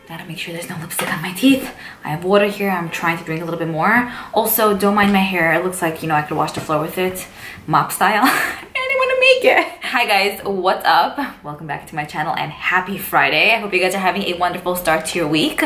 Gotta make sure there's no lipstick on my teeth. I have water here. I'm trying to drink a little bit more. Also, don't mind my hair. It looks like, you know, I could wash the floor with it. Mop style. I didn't want to make it. Hi guys, what's up? Welcome back to my channel and happy Friday. I hope you guys are having a wonderful start to your week.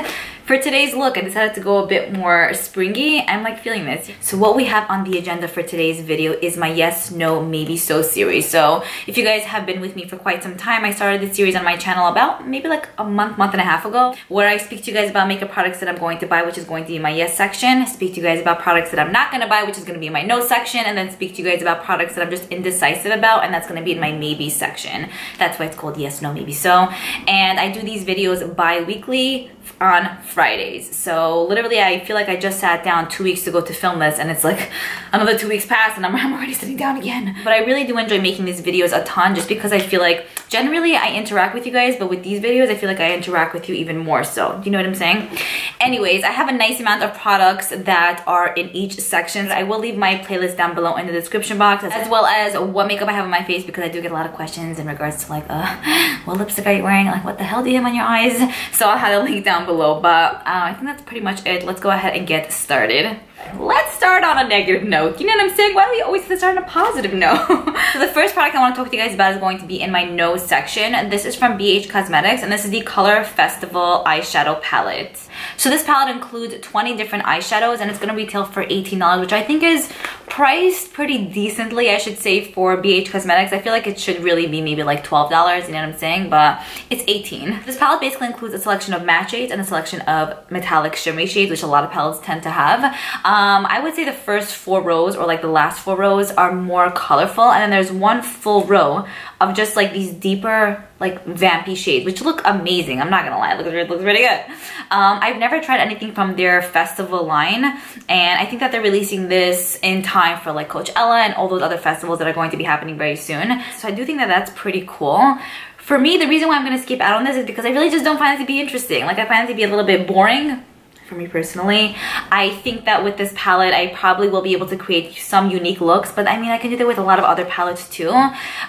For today's look, I decided to go a bit more springy. I'm like feeling this. So what we have on the agenda for today's video is my yes, no, maybe so series. So if you guys have been with me for quite some time, I started this series on my channel about maybe like a month and a half ago, where I speak to you guys about makeup products that I'm going to buy, which is going to be my yes section. Speak to you guys about products that I'm not going to buy, which is going to be my no section. And then speak to you guys about products that I'm just indecisive about, and that's going to be in my maybe section. That's why it's called yes, no, maybe so. And I do these videos bi-weekly on Fridays. So literally I feel like I just sat down 2 weeks ago to film this, and it's like another 2 weeks passed and I'm already sitting down again. But I really do enjoy making these videos a ton, just because I feel like generally I interact with you guys, but with these videos I feel like I interact with you even more so. Do you know what I'm saying? Anyways, I have a nice amount of products that are in each section. I will leave my playlist down below in the description box, as well as what makeup I have on my face, because I do get a lot of questions in regards to like, what lipstick are you wearing? Like, what the hell do you have on your eyes? So I'll have a link down below, but I think that's pretty much it. Let's go ahead and get started. Let's start on a negative note. You know what I'm saying? Why do we always have to start on a positive note? So the first product I want to talk to you guys about is going to be in my no section. This is from BH Cosmetics, and this is the Color Festival eyeshadow palette. So this palette includes 20 different eyeshadows, and it's going to retail for $18, which I think is priced pretty decently, I should say, for BH Cosmetics. I feel like it should really be maybe like $12, you know what I'm saying? But it's $18. This palette basically includes a selection of matte shades and a selection of metallic shimmery shades, which a lot of palettes tend to have. I would say the first 4 rows, or like the last 4 rows, are more colorful, and then there's one full row of just like these deeper, like vampy shades, which look amazing. I'm not gonna lie, it looks really good. I've never tried anything from their festival line, and I think that they're releasing this in time for like Coachella and all those other festivals that are going to be happening very soon. So I do think that that's pretty cool. For me, the reason why I'm gonna skip out on this is because I really just don't find it to be interesting. Like, I find it to be a little bit boring. For me personally, I think that with this palette I probably will be able to create some unique looks, but I mean I can do that with a lot of other palettes too.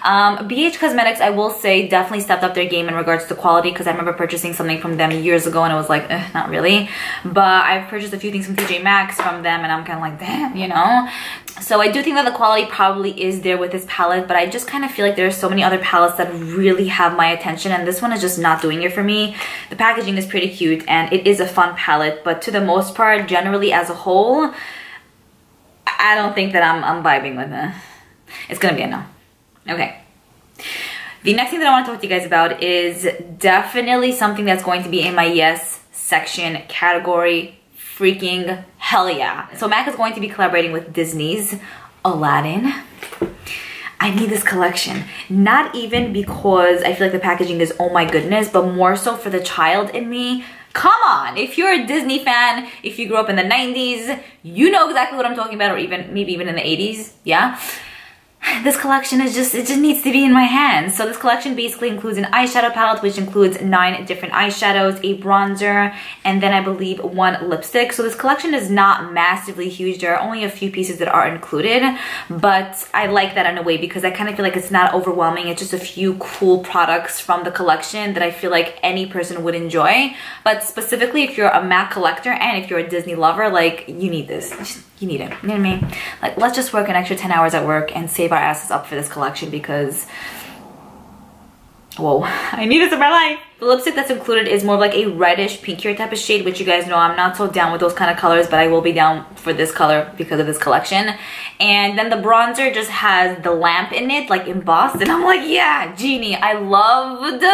BH Cosmetics, I will say, definitely stepped up their game in regards to quality, because I remember purchasing something from them years ago and it was like, not really. But I've purchased a few things from TJ Maxx from them and I'm kind of like, damn, you know. So I do think that the quality probably is there with this palette, but I just kind of feel like there are so many other palettes that really have my attention, and this one is just not doing it for me. The packaging is pretty cute and it is a fun palette, but to the most part, generally as a whole, I don't think that I'm vibing with it. It's gonna be a no. Okay. The next thing that I want to talk to you guys about is definitely something that's going to be in my yes section category. Freaking hell yeah. So MAC is going to be collaborating with Disney's Aladdin. I need this collection. Not even because I feel like the packaging is oh my goodness, but more so for the child in me. Come on, if you're a Disney fan, if you grew up in the 90s, you know exactly what I'm talking about, or even maybe even in the 80s, yeah? This collection is just, it just needs to be in my hands. So this collection basically includes an eyeshadow palette, which includes 9 different eyeshadows, a bronzer, and then I believe 1 lipstick. So this collection is not massively huge. There are only a few pieces that are included, but I like that in a way because I kind of feel like it's not overwhelming. It's just a few cool products from the collection that I feel like any person would enjoy. But specifically if you're a MAC collector and if you're a Disney lover, like, you need this. You need it, you know what I mean? Like, let's just work an extra 10 hours at work and save our asses up for this collection, because whoa, I need this in my life. The lipstick that's included is more of like a reddish pinkier type of shade, which you guys know I'm not so down with those kind of colors, but I will be down for this color because of this collection. And then the bronzer just has the lamp in it, like embossed, and I'm like, yeah, genie. I loved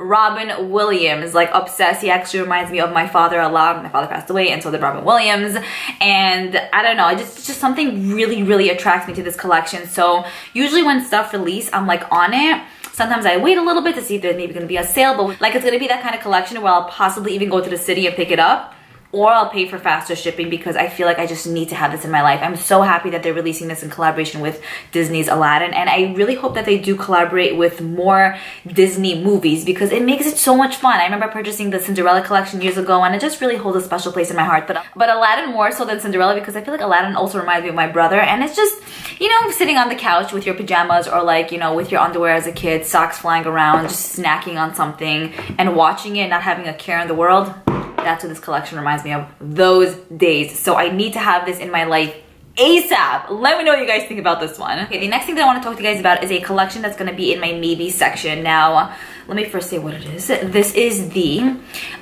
Robin Williams, like obsessed. He actually reminds me of my father a lot. My father passed away, and so did Robin Williams. And I don't know, it's just something really attracts me to this collection. So usually when stuff release, I'm like on it. Sometimes I wait a little bit to see if there's maybe gonna be a sale, but like it's gonna be that kind of collection where I'll possibly even go to the city and pick it up. or I'll pay for faster shipping because I feel like I just need to have this in my life. I'm so happy that they're releasing this in collaboration with Disney's Aladdin, and I really hope that they do collaborate with more Disney movies because it makes it so much fun. I remember purchasing the Cinderella collection years ago and it just really holds a special place in my heart, but Aladdin more so than Cinderella because I feel like Aladdin also reminds me of my brother, and it's just, you know, sitting on the couch with your pajamas or like, you know, with your underwear as a kid, socks flying around, just snacking on something and watching it, not having a care in the world. That's what this collection reminds me of, those days. So I need to have this in my life ASAP. Let me know what you guys think about this one. Okay, the next thing that I want to talk to you guys about is a collection that's going to be in my maybe section. Now, let me first say what it is. This is the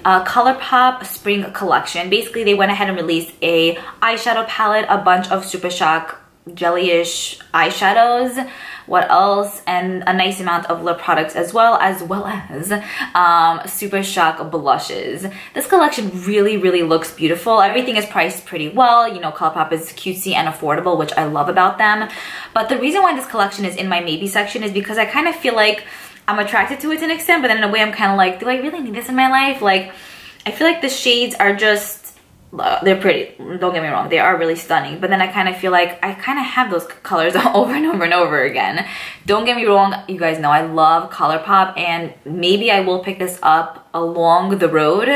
Colourpop Spring Collection. Basically, they went ahead and released a eyeshadow palette, a bunch of Super Shock jellyish eyeshadows, what else, and a nice amount of lip products as well as Super Shock blushes. This collection really looks beautiful. Everything is priced pretty well. You know, Colourpop is cutesy and affordable, which I love about them. But the reason why this collection is in my maybe section is because I kind of feel like I'm attracted to it to an extent, but then in a way I'm kind of like, do I really need this in my life? Like, I feel like the shades are just, they're pretty, don't get me wrong, they are really stunning, but then I kind of feel like I kind of have those colors over and over and over again. Don't get me wrong, you guys know I love Colourpop, and maybe I will pick this up along the road,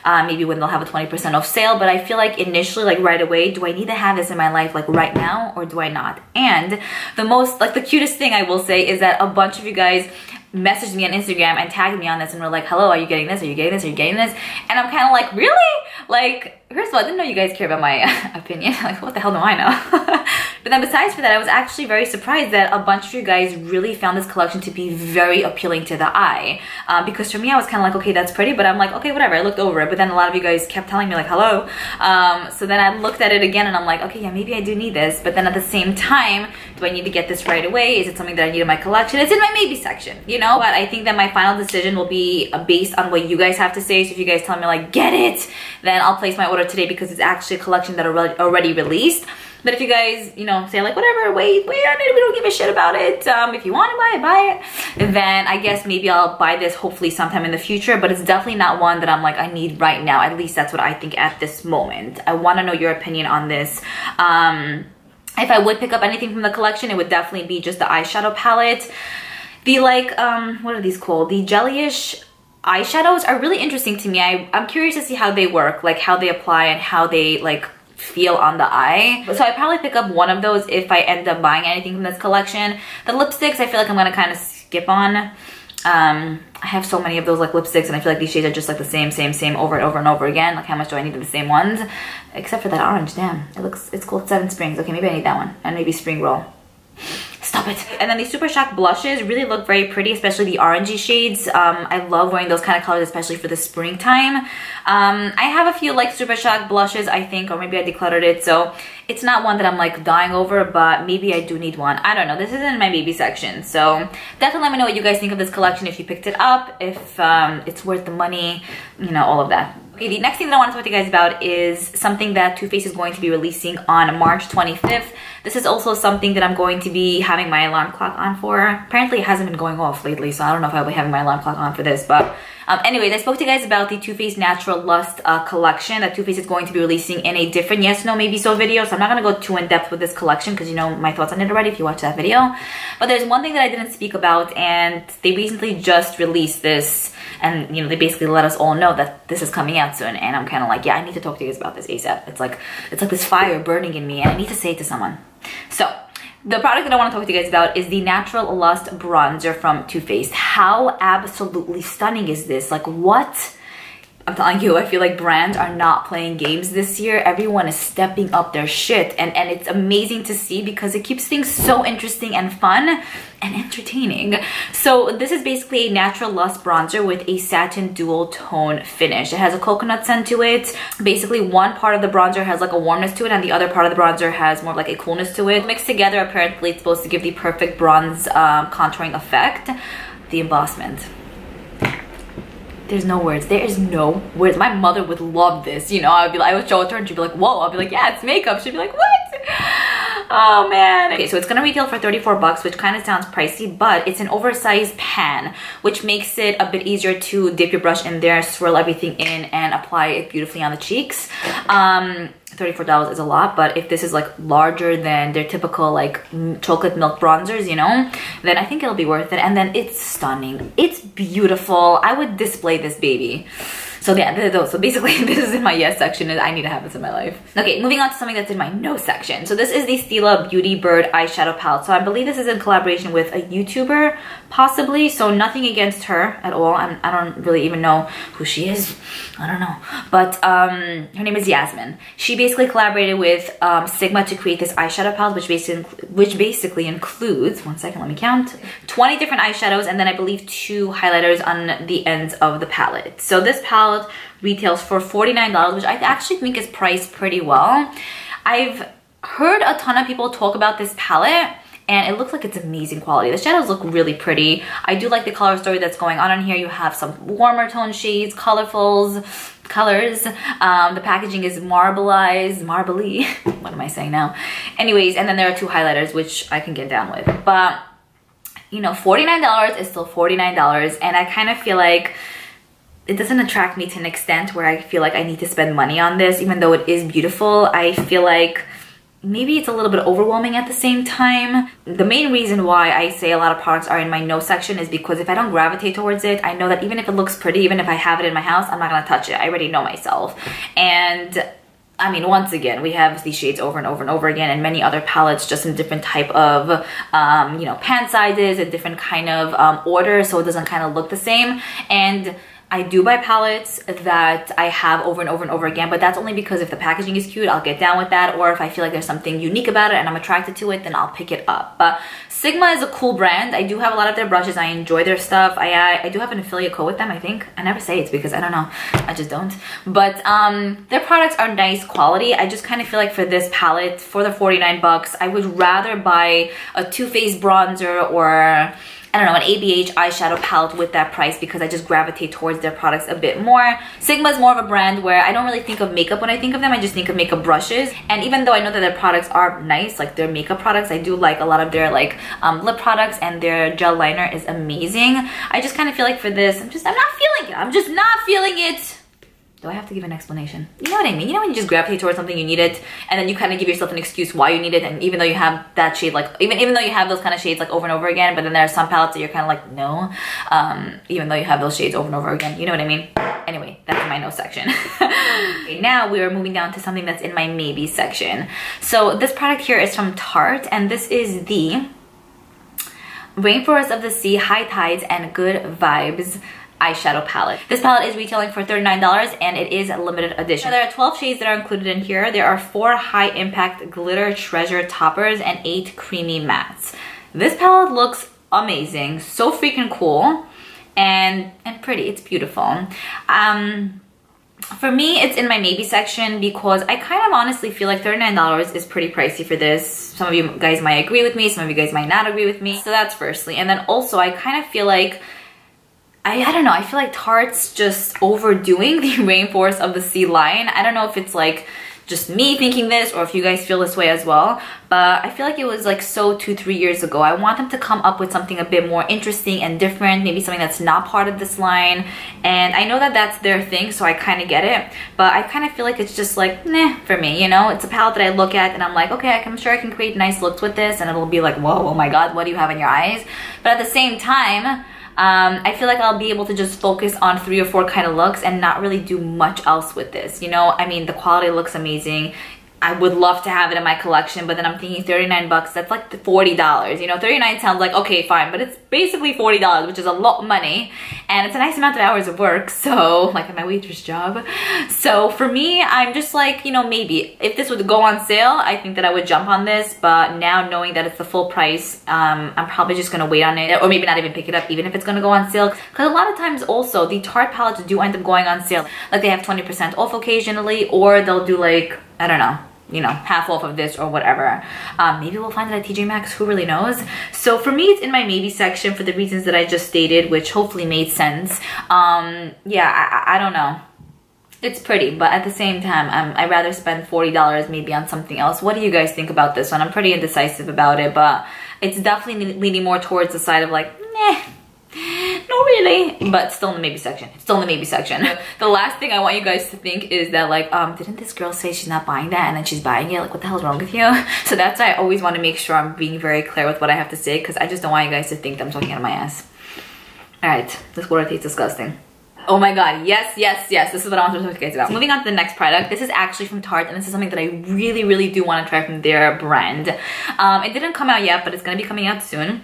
maybe when they'll have a 20% off sale, but I feel like initially, like right away, do I need to have this in my life like right now or do I not? And the most, like the cutest thing I will say is that a bunch of you guys messaged me on Instagram and tagged me on this and were like, hello, are you getting this? Are you getting this? Are you getting this? And I'm kind of like, really? Like, first of all, I didn't know you guys care about my opinion. Like, what the hell do I know? But then besides for that, I was actually very surprised that a bunch of you guys really found this collection to be very appealing to the eye. Because for me, I was kind of like, okay, that's pretty, but I'm like, okay, whatever. I looked over it, but then a lot of you guys kept telling me like, hello. So then I looked at it again and I'm like, okay, yeah, maybe I do need this. But then at the same time, do I need to get this right away? Is it something that I need in my collection? It's in my maybe section, you know? But I think that my final decision will be based on what you guys have to say. So if you guys tell me like, get it, then I'll place my order today because it's actually a collection that already released. But if you guys, you know, say like, whatever, wait on it, we don't give a shit about it. If you want to buy it, then I guess maybe I'll buy this hopefully sometime in the future, but it's definitely not one that I'm like, I need right now. At least that's what I think at this moment. I want to know your opinion on this. If I would pick up anything from the collection, it would definitely be just the eyeshadow palette. The like, what are these called? The jellyish eyeshadows are really interesting to me. I'm curious to see how they work, like how they apply and how they like feel on the eye. So I probably pick up one of those if I end up buying anything from this collection. The lipsticks I feel like I'm gonna kind of skip on. I have so many of those like lipsticks and I feel like these shades are just like the same over and over and over again. Like how much do I need of the same ones? Except for that orange, damn. It's called Seven Springs. Okay, maybe I need that one. And maybe Spring Roll. Stop it. And then these Super Shock blushes really look very pretty, especially the orangey shades. I love wearing those kind of colors, especially for the springtime. I have a few like Super Shock blushes, I think, or maybe I decluttered it, so it's not one that I'm like dying over, but maybe I do need one. I don't know. This is in my baby section, so definitely let me know what you guys think of this collection, if you picked it up, if it's worth the money, you know, all of that. Okay, the next thing that I want to talk to you guys about is something that Too Faced is going to be releasing on March 25th. This is also something that I'm going to be having my alarm clock on for. Apparently it hasn't been going off lately, so I don't know if I'll be having my alarm clock on for this, but anyways, I spoke to you guys about the Too Faced Natural Lust collection that Too Faced is going to be releasing in a different Yes, No, Maybe So video, so I'm not going to go too in depth with this collection because you know my thoughts on it already if you watched that video. But there's one thing that I didn't speak about, and they recently just released this, and you know, they basically let us all know that this is coming out soon, and I'm kind of like, yeah, I need to talk to you guys about this ASAP. It's like this fire burning in me, and I need to say it to someone. So the product that I want to talk to you guys about is the Natural Lust bronzer from Too Faced. How absolutely stunning is this? Like, what? I'm telling you, I feel like brands are not playing games this year. Everyone is stepping up their shit, and it's amazing to see because it keeps things so interesting and fun and entertaining. So this is basically a Natural Lust bronzer with a satin dual tone finish. It has a coconut scent to it. Basically one part of the bronzer has like a warmness to it and the other part of the bronzer has more like a coolness to it. Mixed together, apparently it's supposed to give the perfect bronze contouring effect. The embossment. There's no words. There is no words. My mother would love this. You know, I would show it to her and she'd be like, whoa. I'll be like, yeah, it's makeup. She'd be like, what? Oh man. Okay, so it's gonna retail for 34 bucks, which kind of sounds pricey, but it's an oversized pan, which makes it a bit easier to dip your brush in there, swirl everything in, and apply it beautifully on the cheeks. $34 is a lot, but if this is like larger than their typical like chocolate milk bronzers, you know, then I think it'll be worth it. And then it's stunning. It's beautiful. I would display this baby. So yeah, so basically this is in my yes section, and I need to have this in my life. Okay, moving on to something that's in my no section. So this is the Stila Beauty Bird eyeshadow palette. So I believe this is in collaboration with a YouTuber, possibly. So nothing against her at all. I don't really even know who she is. I don't know. But her name is Yasmin. She basically collaborated with Sigma to create this eyeshadow palette, which basically includes, one second, let me count, 20 different eyeshadows, and then I believe 2 highlighters on the ends of the palette. So this palette retails for $49, which I actually think is priced pretty well. I've heard a ton of people talk about this palette, and it looks like it's amazing quality. The shadows look really pretty. I do like the color story that's going on here. You have some warmer tone shades, colorfuls, colors. The packaging is marbly. What am I saying now? Anyways, and then there are 2 highlighters, which I can get down with. But, you know, $49 is still $49, and I kind of feel like it doesn't attract me to an extent where I feel like I need to spend money on this, even though it is beautiful. I feel like maybe it's a little bit overwhelming at the same time. The main reason why I say a lot of products are in my no section is because if I don't gravitate towards it, I know that even if it looks pretty, even if I have it in my house, I'm not gonna touch it. I already know myself. And I mean, once again, we have these shades over and over and over again, and many other palettes just in different type of, you know, pan sizes and different kind of order, so it doesn't kind of look the same. And I do buy palettes that I have over and over and over again, but that's only because if the packaging is cute, I'll get down with that, or if I feel like there's something unique about it and I'm attracted to it, then I'll pick it up. But Sigma is a cool brand. I do have a lot of their brushes. I enjoy their stuff. I do have an affiliate code with them, I think. I never say it's because I don't know. I just don't. But their products are nice quality. I just kind of feel like for this palette, for the 49 bucks, I would rather buy a Too Faced bronzer or I don't know, an ABH eyeshadow palette with that price, because I just gravitate towards their products a bit more. Sigma is more of a brand where I don't really think of makeup when I think of them. I just think of makeup brushes. And even though I know that their products are nice, like their makeup products, I do like a lot of their like lip products, and their gel liner is amazing. I just kind of feel like for this, I'm not feeling it. I'm just not feeling it. Do I have to give an explanation? You know what I mean? You know when you just gravitate towards something, you need it, and then you kind of give yourself an excuse why you need it, and even though you have that shade, like, even though you have those kind of shades like over and over again, but then there are some palettes that you're kind of like, no, even though you have those shades over and over again, you know what I mean? Anyway, that's my no section. Okay, now we are moving down to something that's in my maybe section. So this product here is from Tarte, and this is the Rainforest of the Sea High Tides and Good Vibes eyeshadow palette. This palette is retailing for $39, and it is a limited edition. So there are 12 shades that are included in here. There are 4 high impact glitter treasure toppers and 8 creamy mattes. This palette looks amazing, so freaking cool, and pretty. It's beautiful. For me, it's in my maybe section because I kind of honestly feel like $39 is pretty pricey for this. Some of you guys might agree with me, some of you guys might not agree with me. So that's firstly. And then also I kind of feel like I don't know, I feel like Tarte's just overdoing the Rainforest of the Sea line. I don't know if it's like just me thinking this or if you guys feel this way as well, but I feel like it was like so 2-3 years ago. I want them to come up with something a bit more interesting and different, maybe something that's not part of this line. And I know that that's their thing, so I kind of get it, but I kind of feel like it's just like, nah, for me, you know? It's a palette that I look at and I'm like, okay, I'm sure I can create nice looks with this, and it'll be like, whoa, oh my god, what do you have in your eyes? But at the same time, I feel like I'll be able to just focus on 3 or 4 kind of looks and not really do much else with this, you know? I mean, the quality looks amazing. I would love to have it in my collection, but then I'm thinking 39 bucks, that's like $40. You know, 39 sounds like, okay, fine, but it's basically $40, which is a lot of money. And it's a nice amount of hours of work, so, like at my waitress job. So for me, I'm just like, you know, maybe. If this would go on sale, I think that I would jump on this, but now knowing that it's the full price, I'm probably just gonna wait on it, or maybe not even pick it up, even if it's gonna go on sale. Because a lot of times also, the Tarte palettes do end up going on sale. Like they have 20% off occasionally, or they'll do like, I don't know, you know, half off of this or whatever. Maybe we'll find it at TJ Maxx, who really knows? So for me, it's in my maybe section for the reasons that I just stated, which hopefully made sense. Yeah, I don't know. It's pretty, but at the same time, I'd rather spend $40 maybe on something else. What do you guys think about this one? I'm pretty indecisive about it, but it's definitely leaning more towards the side of like, nah, no really, but still in the maybe section. Still in the maybe section. The last thing I want you guys to think is that like, didn't this girl say she's not buying that and then she's buying it? Like, what the hell is wrong with you? So that's why I always want to make sure I'm being very clear with what I have to say, because I just don't want you guys to think that I'm talking out of my ass. All right, this water tastes disgusting. Oh my god, yes, yes, yes, this is what I want to talk to you guys about. Moving on to the next product. This is actually from Tarte, and this is something that I really, really do want to try from their brand. It didn't come out yet, but it's going to be coming out soon.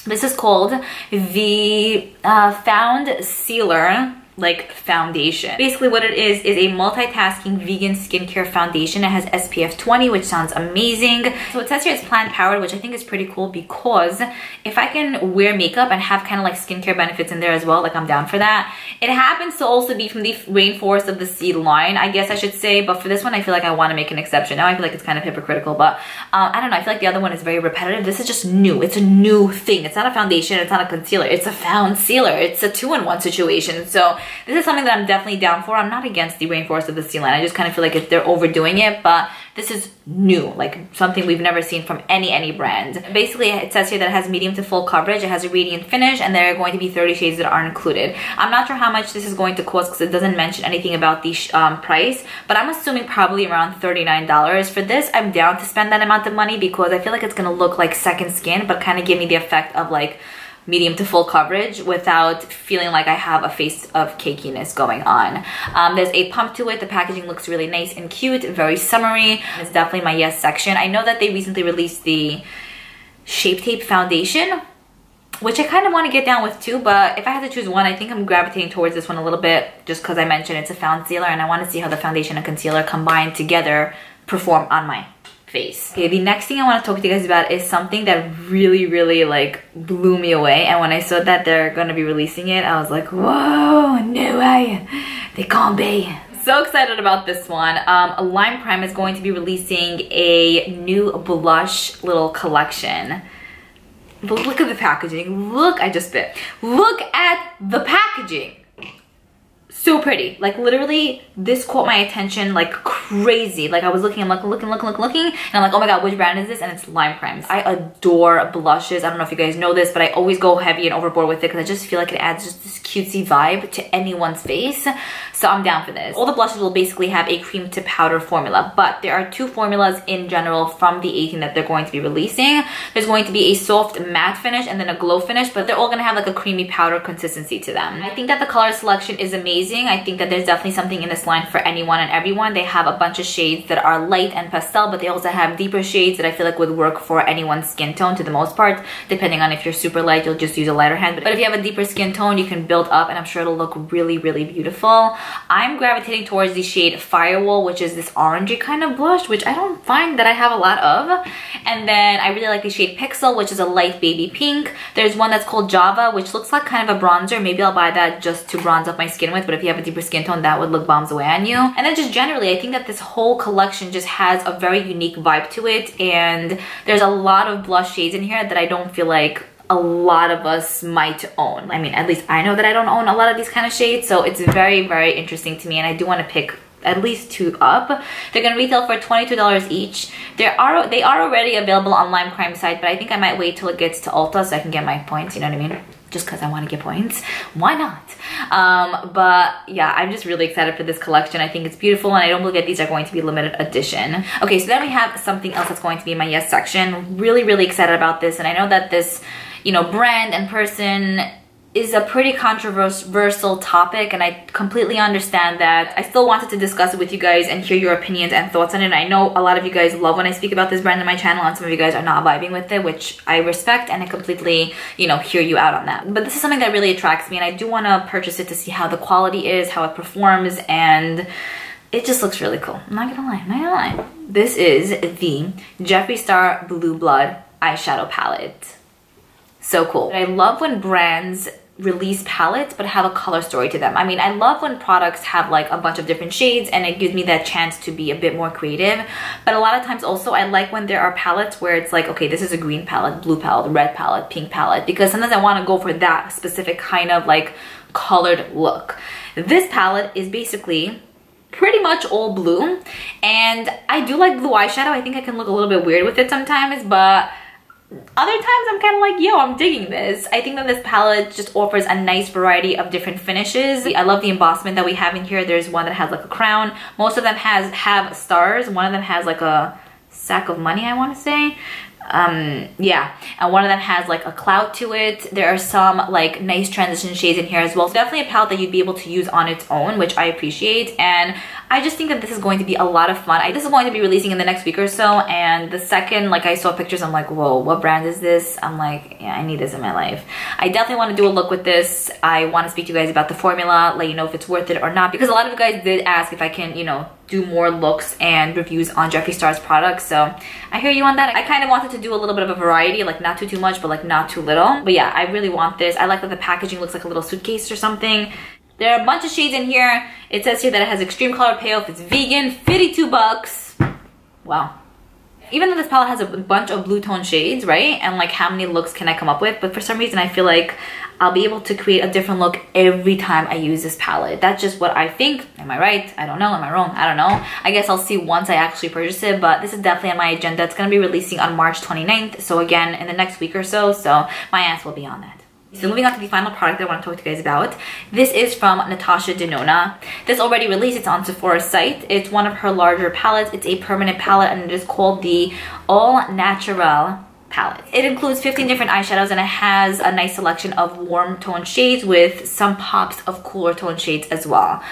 This is called the Foundcealer like foundation. Basically what it is a multitasking vegan skincare foundation. It has SPF 20, which sounds amazing. So it says here it's plant powered, which I think is pretty cool, because if I can wear makeup and have kind of like skincare benefits in there as well, like I'm down for that. It happens to also be from the Rainforest of the Sea line, I guess I should say, but for this one I feel like I want to make an exception. Now I feel like it's kind of hypocritical, but I don't know, I feel like the other one is very repetitive. This is just new. It's a new thing. It's not a foundation, it's not a concealer, it's a Foundcealer. It's a 2-in-1 situation. So this is something that I'm definitely down for. I'm not against the Rainforest of the Sea line. I just kind of feel like they're overdoing it, but this is new, like something we've never seen from any brand. Basically, it says here that it has medium to full coverage, it has a radiant finish, and there are going to be 30 shades that are included. I'm not sure how much this is going to cost because it doesn't mention anything about the price, but I'm assuming probably around $39. For this, I'm down to spend that amount of money because I feel like it's gonna look like second skin, but kind of give me the effect of like medium to full coverage without feeling like I have a face of cakiness going on. There's a pump to it. The packaging looks really nice and cute, very summery. It's definitely my yes section. I know that they recently released the Shape Tape foundation, which I kind of want to get down with too, but if I had to choose one, I think I'm gravitating towards this one a little bit just because I mentioned it's a Foundcealer and I want to see how the foundation and concealer combined together perform on my face. Okay, the next thing I want to talk to you guys about is something that really like blew me away, and when I saw that they're going to be releasing it, I was like, whoa, no way, they can't be. So excited about this one. Lime Crime is going to be releasing a new blush little collection. But look at the packaging. Look, I just bit. Look at the packaging. So pretty. Like literally this caught my attention like crazy. Like I was looking, I'm like looking, and I'm like, oh my god, which brand is this? And it's Lime Crime. I adore blushes. I don't know if you guys know this, but I always go heavy and overboard with it because I just feel like it adds just this cutesy vibe to anyone's face. So I'm down for this. All the blushes will basically have a cream to powder formula, but there are 2 formulas in general from the 18 that they're going to be releasing. There's going to be a soft matte finish and then a glow finish, but they're all gonna have like a creamy powder consistency to them. I think that the color selection is amazing. I think that there's definitely something in this line for anyone and everyone. They have a bunch of shades that are light and pastel, but they also have deeper shades that I feel like would work for anyone's skin tone to the most part. Depending on if you're super light, you'll just use a lighter hand. But if you have a deeper skin tone, you can build up and I'm sure it'll look really beautiful. I'm gravitating towards the shade Firewall, which is this orangey kind of blush, which I don't find that I have a lot of. And then I really like the shade Pixel, which is a light baby pink. There's one that's called Java, which looks like kind of a bronzer. Maybe I'll buy that just to bronze up my skin with, but if you have a deeper skin tone, that would look bombs away on you. And then just generally, I think that this whole collection just has a very unique vibe to it, and there's a lot of blush shades in here that I don't feel like a lot of us might own. I mean, at least I know that I don't own a lot of these kind of shades, so it's very interesting to me, and I do want to pick at least 2 up. They're gonna retail for $22 each. They are already available on Lime Crime site, but I think I might wait till it gets to Ulta so I can get my points, you know what I mean? Just because I want to get points. Why not? But yeah, I'm just really excited for this collection. I think it's beautiful, and I don't believe that these are going to be limited edition. Okay, so then we have something else that's going to be in my yes section. Really excited about this, and I know that this, you know, brand and person is a pretty controversial topic, and I completely understand that. I still wanted to discuss it with you guys and hear your opinions and thoughts on it. I know a lot of you guys love when I speak about this brand on my channel, and some of you guys are not vibing with it, which I respect, and I completely, you know, hear you out on that. But this is something that really attracts me, and I do want to purchase it to see how the quality is, how it performs, and it just looks really cool. I'm not gonna lie, This is the Jeffree Star Blue Blood eyeshadow palette. So cool. I love when brands release palettes but have a color story to them. I mean, I love when products have like a bunch of different shades, and it gives me that chance to be a bit more creative. But a lot of times also I like when there are palettes where it's like, okay, this is a green palette, blue palette, red palette, pink palette, because sometimes I want to go for that specific kind of like colored look. This palette is basically pretty much all blue, and I do like blue eyeshadow. I think I can look a little bit weird with it sometimes, but other times I'm kind of like, yo, I'm digging this. I think that this palette just offers a nice variety of different finishes. I love the embossment that we have in here. There's one that has like a crown. Most of them have stars. One of them has like a sack of money, I want to say. Yeah, and one of them has like a cloud to it. There are some like nice transition shades in here as well. So definitely a palette that you'd be able to use on its own, which I appreciate. And I just think that this is going to be a lot of fun. This is going to be releasing in the next week or so, and the second like I saw pictures, I'm like, whoa, what brand is this? I'm like, yeah, I need this in my life. I definitely want to do a look with this. I want to speak to you guys about the formula, let you know if it's worth it or not, because a lot of you guys did ask if I can, you know, do more looks and reviews on Jeffree Star's products. So I hear you on that. I kind of wanted to do a little bit of a variety, like not too much, but like not too little. But yeah, I really want this. I like that the packaging looks like a little suitcase or something. There are a bunch of shades in here. It says here that it has extreme color payoff. It's vegan, 52 bucks. Wow. Even though this palette has a bunch of blue tone shades, right? And like how many looks can I come up with? But for some reason I feel like I'll be able to create a different look every time I use this palette. That's just what I think. Am I right? I don't know. Am I wrong? I don't know. I guess I'll see once I actually purchase it, but this is definitely on my agenda. It's going to be releasing on March 29th. So again, in the next week or so. So my ass will be on that. So moving on to the final product that I want to talk to you guys about. This is from Natasha Denona. This already released. It's on Sephora's site. It's one of her larger palettes. It's a permanent palette and it is called the All Natural palette. It includes 15 different eyeshadows and it has a nice selection of warm tone shades with some pops of cooler tone shades as well.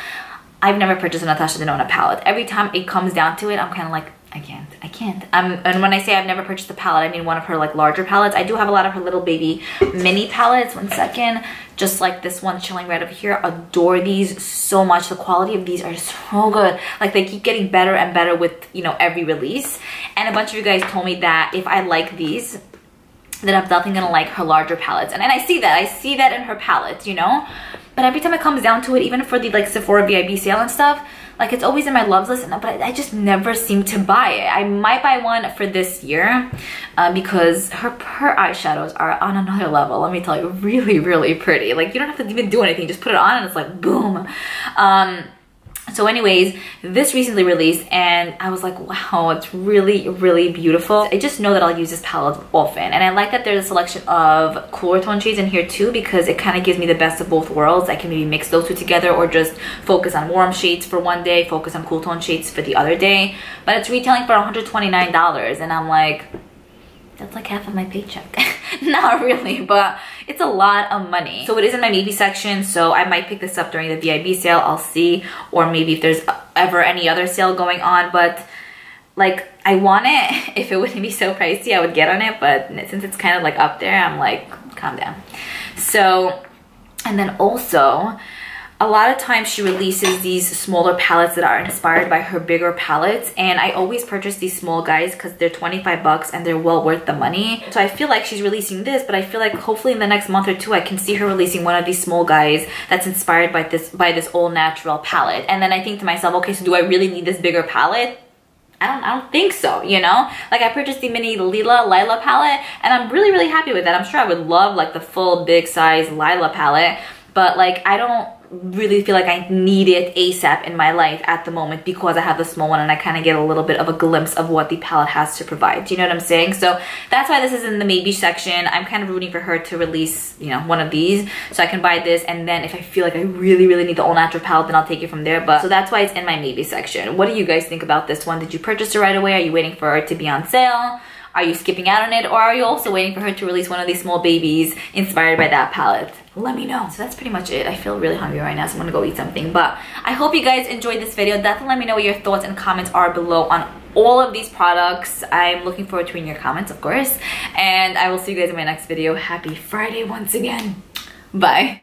I've never purchased a Natasha Denona palette. Every time it comes down to it, I'm kind of like, I can't. And when I say I've never purchased a palette, I mean one of her like larger palettes. I do have a lot of her little baby mini palettes. One second. Just like this one chilling right over here. Adore these so much. The quality of these are so good. Like they keep getting better and better with, you know, every release. And a bunch of you guys told me that if I like these, then I'm definitely gonna like her larger palettes. And I see that in her palettes, you know? But every time it comes down to it, even for the like Sephora VIB sale and stuff, like it's always in my loves list, but I just never seem to buy it. I might buy one for this year because her eyeshadows are on another level. Let me tell you, really, really pretty. Like you don't have to even do anything, just put it on and it's like boom. So anyways, this recently released and I was like, wow, it's really, really beautiful. I just know that I'll use this palette often. And I like that there's a selection of cooler tone shades in here too, because it kind of gives me the best of both worlds. I can maybe mix those two together or just focus on warm shades for one day, focus on cool tone shades for the other day. But it's retailing for $129 and I'm like, that's like half of my paycheck. Not really, but it's a lot of money. So it is in my maybe section, so I might pick this up during the VIB sale. I'll see, or maybe if there's ever any other sale going on. But like I want it. If it wouldn't be so pricey, I would get on it, but since it's kind of like up there, I'm like, calm down. So, and then also a lot of times she releases these smaller palettes that are inspired by her bigger palettes, and I always purchase these small guys because they're 25 bucks and they're well worth the money. So I feel like she's releasing this, but I feel like hopefully in the next month or two I can see her releasing one of these small guys that's inspired by this all natural palette. And then I think to myself, okay, so do I really need this bigger palette? I don't think so, you know? Like I purchased the mini Lila palette and I'm really, really happy with that. I'm sure I would love like the full big size Lila palette, but like I don't really feel like I need it ASAP in my life at the moment because I have the small one and I kind of get a little bit of a glimpse of what the palette has to provide. Do you know what I'm saying? So that's why this is in the maybe section. I'm kind of rooting for her to release, you know, one of these so I can buy this, and then if I feel like I really, really need the all natural palette, then I'll take it from there. But so that's why it's in my maybe section. What do you guys think about this one? Did you purchase it right away? Are you waiting for it to be on sale? Are you skipping out on it, or are you also waiting for her to release one of these small babies inspired by that palette? Let me know. So that's pretty much it. I feel really hungry right now, so I'm gonna go eat something. But I hope you guys enjoyed this video. Definitely let me know what your thoughts and comments are below on all of these products. I'm looking forward to reading your comments, of course. And I will see you guys in my next video. Happy Friday once again. Bye.